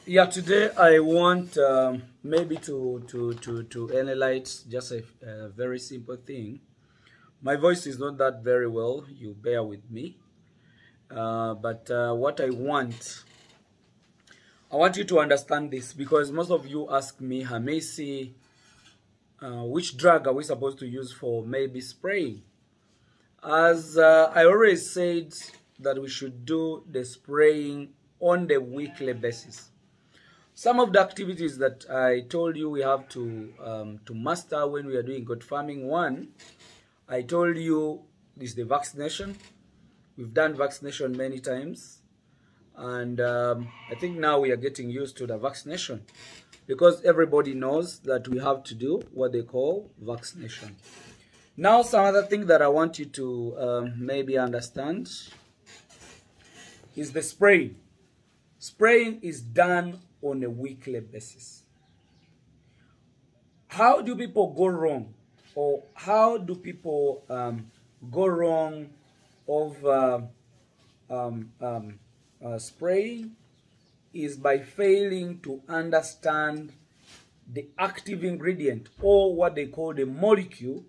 Yeah, today I want maybe to analyze just a very simple thing. My voice is not that very well, you bear with me. But what I want you to understand this, because most of you ask me, Hamisi, which drug are we supposed to use for maybe spraying? As I always said that we should do the spraying on the weekly basis. Some of the activities that I told you we have to master when we are doing goat farming. One, I told you is the vaccination. We've done vaccination many times, and I think now we are getting used to the vaccination because everybody knows that we have to do what they call vaccination. Now, some other thing that I want you to maybe understand is the spraying. Spraying is done on a weekly basis. How do people go wrong, or how do people go wrong of spraying? Is by failing to understand the active ingredient, or what they call the molecule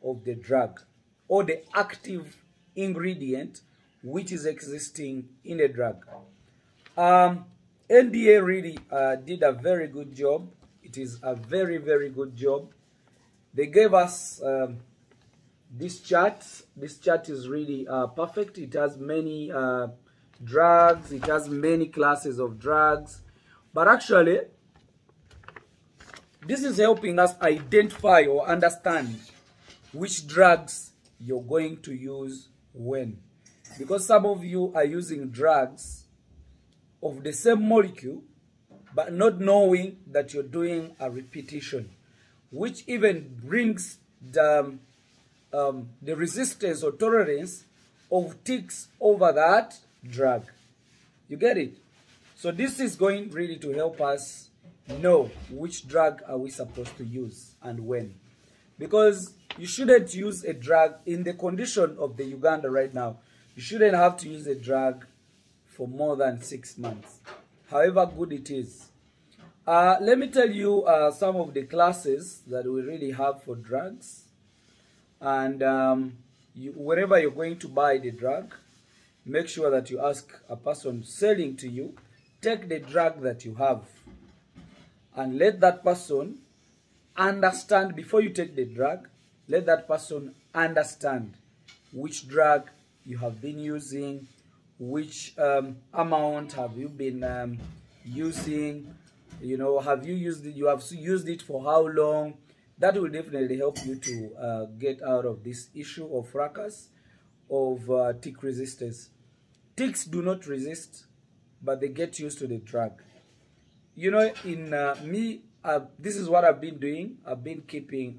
of the drug, or the active ingredient which is existing in a drug. NDA really did a very good job. It is a very, very good job. They gave us this chart. This chart is really perfect. It has many drugs. It has many classes of drugs. But actually, this is helping us identify or understand which drugs you're going to use when. Because some of you are using drugs of the same molecule, but not knowing that you're doing a repetition, which even brings the resistance or tolerance of ticks over that drug. You get it? So this is going really to help us know which drug are we supposed to use and when. Because you shouldn't use a drug in the condition of the Uganda right now. You shouldn't have to use a drug for more than 6 months, however good it is. Let me tell you some of the classes that we really have for drugs. And wherever you're going to buy the drug, make sure that you ask a person selling to you, take the drug that you have, and let that person understand, before you take the drug, let that person understand which drug you have been using, which amount have you been using, you know, have you used it, you have used it for how long. That will definitely help you to get out of this issue of fracas of tick resistance. Ticks do not resist, but they get used to the drug. You know, in this is what I've been doing. I've been keeping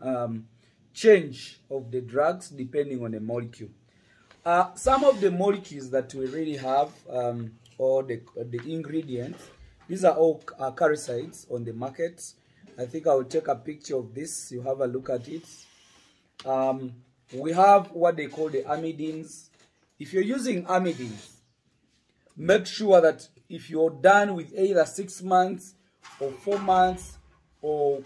change of the drugs depending on the molecule. Some of the molecules that we really have, or the ingredients, these are all acaricides on the market. I think I will take a picture of this. You have a look at it. We have what they call the amidins. If you're using amidins, make sure that if you're done with either 6 months or 4 months or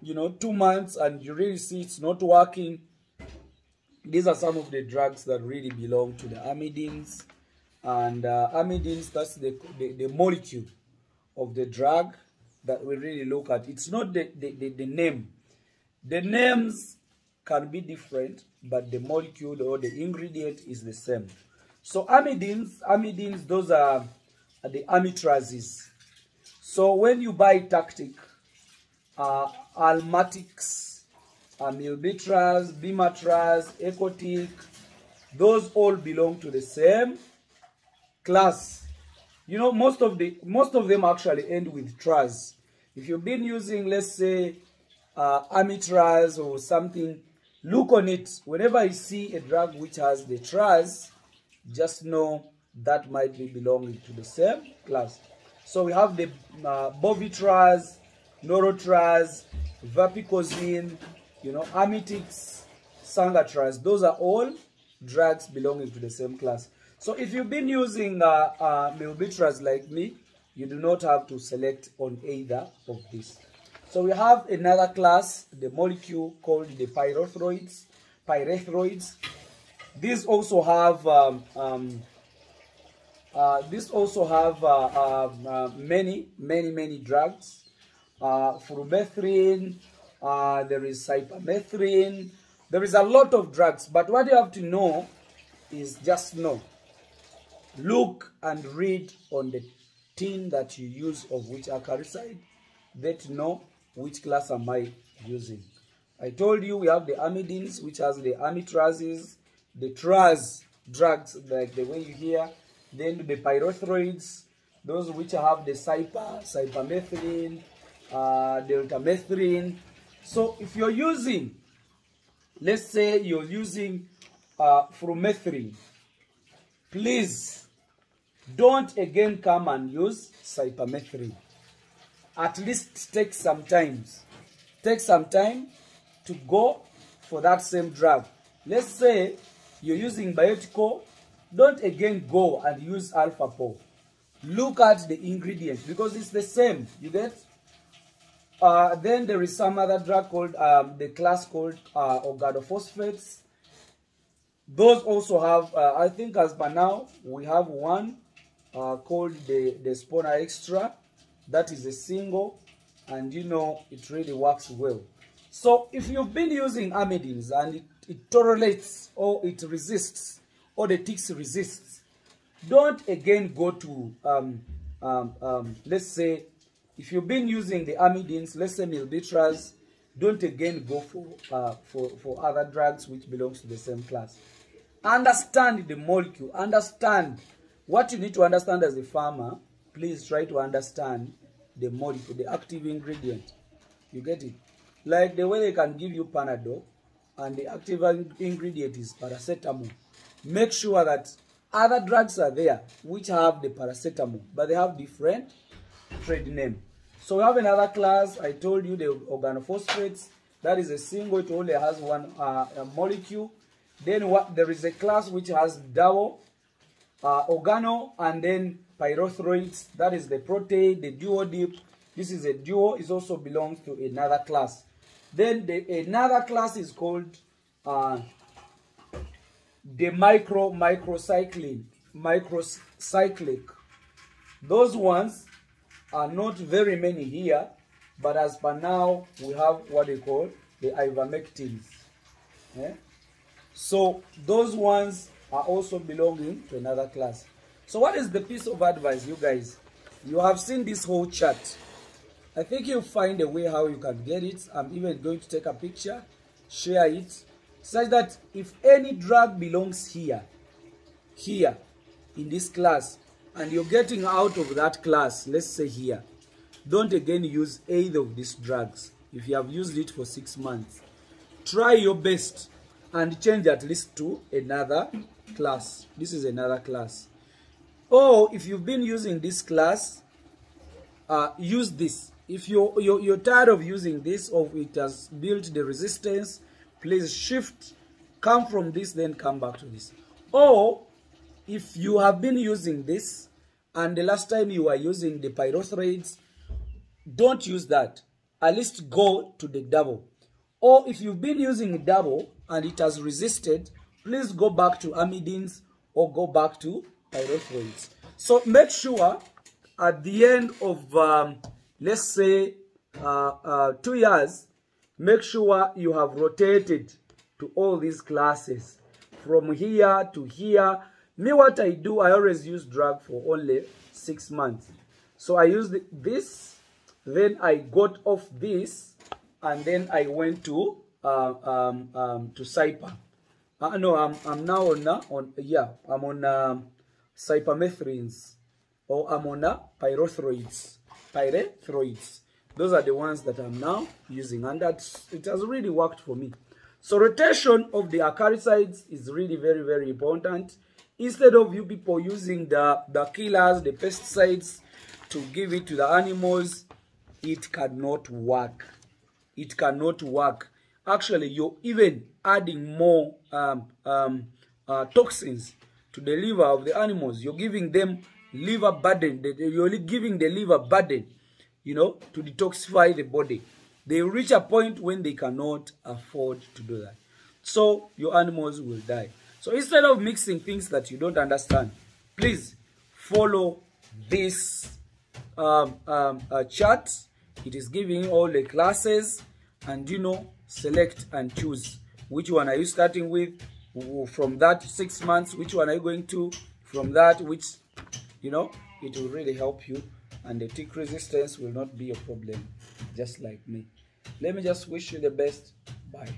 2 months and you really see it's not working, these are some of the drugs that really belong to the amidins. And amidins, that's the molecule of the drug that we really look at. It's not the name. The names can be different, but the molecule or the ingredient is the same. So amidins, those are the amitrasis. So when you buy tactic, almatics, milbitras, bimatras, ecotic, those all belong to the same class. You know, most of them actually end with tras. If you've been using, let's say, amitraz or something, look on it. Whenever you see a drug which has the tras, just know that might be belonging to the same class. So we have the bovitras, norotras, vapicozin, amitix, sangatras. Those are all drugs belonging to the same class. So if you've been using milbitras like me, you do not have to select on either of these. So we have another class, the molecule called the pyrothroids. These also have many drugs. Flumethrin, there is cypermethrin. There is a lot of drugs, but what you have to know is just know. Look and read on the tin that you use of which acaricide, that know which class am I using. I told you we have the amidins, which has the amitrasis, the tras drugs, like the way you hear, then the pyrothroids, those which have the cypermethrin, deltamethrin. So if you're using, let's say you're using flumethrin, please don't again come and use cypermethrin. At least take some time to go for that same drug. Let's say you're using biotical, don't again go and use alpha-4. Look at the ingredients because it's the same, you get? Then there is some other drug called, the class called organophosphates. Those also have, I think as by now, we have one called the Spona Extra. That is a single, and you know it really works well. So if you've been using amidins and it tolerates or it resists, or the ticks resists, don't again go to, let's say, if you've been using the amidins, let's say milbitras, don't again go for other drugs which belongs to the same class. Understand the molecule. Understand what you need to understand as a farmer. Please try to understand the molecule, the active ingredient. You get it? Like the way they can give you Panadol and the active ingredient is paracetamol. Make sure that other drugs are there which have the paracetamol, but they have different trade name. So we have another class. I told you the organophosphates. That is a single. It only has one molecule. Then there is a class which has double organo and then pyrothroids. That is the protein, the duodip. This is a duo. It also belongs to another class. Then another class is called the microcyclic. Those ones are not very many here, but as per now we have what they call the ivermectins. Yeah? So those ones are also belonging to another class. So what is the piece of advice, you guys? You have seen this whole chart. I think you'll find a way how you can get it. I'm even going to take a picture, share it, such that if any drug belongs here in this class, and you're getting out of that class, let's say here, don't again use either of these drugs. If you have used it for 6 months, try your best and change at least to another class. This is another class. Or if you've been using this class, use this. If you're tired of using this, or it has built the resistance, please shift, come from this, then come back to this. Or if you have been using this and the last time you were using the pyrothroids, don't use that. At least go to the double. Or if you've been using double and it has resisted, please go back to amidins or go back to pyrothroids. So make sure at the end of, let's say, 2 years, make sure you have rotated to all these classes. From here to here. Me, what I do, I always use drug for only 6 months. So I used this, then I got off this, and then I went to cyper. No, I'm now on cypermethrins, or I'm on pyrothroids. Those are the ones that I'm now using, and it has really worked for me. So rotation of the acaricides is really very, very important. Instead of you people using the killers, the pesticides to give it to the animals, it cannot work. It cannot work. Actually, you're even adding more toxins to the liver of the animals. You're giving them liver burden. You're only giving the liver burden, you know, to detoxify the body. They reach a point when they cannot afford to do that. So your animals will die. So instead of mixing things that you don't understand, please follow this chart. It is giving all the classes, and you know, select and choose which one are you starting with. From that 6 months, which one are you going to? From that, which, you know, it will really help you, and the tick resistance will not be a problem, just like me. Let me just wish you the best. Bye.